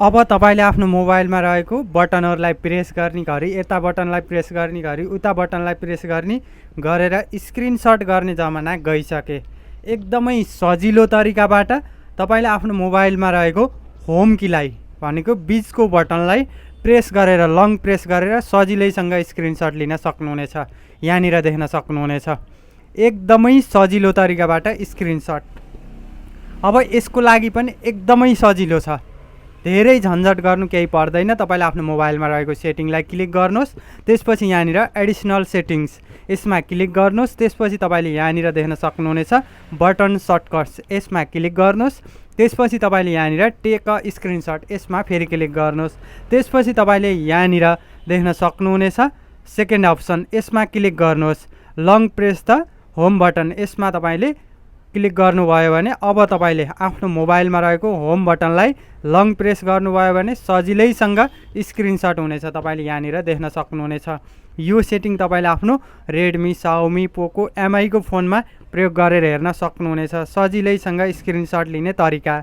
अब तपाईले आफ्नो मोबाइलमा रहेको बटनहरूलाई प्रेस गर्ने घरी यता बटनलाई प्रेस गर्ने घरी उता बटनलाई प्रेस गर्ने गरेर स्क्रिनशट गर्ने जमाना गइसके। एकदमै सजिलो तरिकाबाट तपाईले आफ्नो मोबाइलमा रहेको होम कीलाई भनेको बीचको बटनलाई प्रेस गरेर लङ प्रेस गरेर सजिलैसँग स्क्रिनशट लिन सक्नुहुनेछ। यहाँनिर देख्न सक्नुहुनेछ एकदमै सजिलो तरिकाबाट स्क्रिनशट। अब यसको लागि पनि एकदमै सजिलो छ, धेरै झन्झट गर्नु केही पर्दैन। तपाईले आफ्नो मोबाइलमा रहेको सेटिङलाई क्लिक गर्नुहोस्, त्यसपछि यहाँनिर एडिसनल सेटिङ्स यसमा क्लिक गर्नुहोस्, त्यसपछि तपाईले यहाँनिर देख्न सक्नुहुनेछ बटन सर्टकट्स यसमा क्लिक गर्नुहोस्, त्यसपछि तपाईले यहाँनिर टेक अ स्क्रिनशट यसमा फेरि क्लिक गर्नुहोस्, त्यसपछि तपाईले यहाँनिर देख्न सक्नुहुनेछ सेकेन्ड अप्सन यसमा क्लिक गर्नुहोस्, long press the home button यसमा तपाईले क्लिक गर्नुभयो भने अब तपाईले आफ्नो मोबाइलमा रहेको होम बटनलाई लङ प्रेस गर्नुभयो भने सजिलैसँग स्क्रिनशट हुनेछ। तपाईले यहाँनिर देख्न सक्नुहुनेछ यो सेटिङ तपाईले आफ्नो रेडमी, साउमी, पोको, एमआई को फोनमा प्रयोग गरेर हेर्न सक्नुहुनेछ सजिलैसँग स्क्रिनशट लिने तरिका।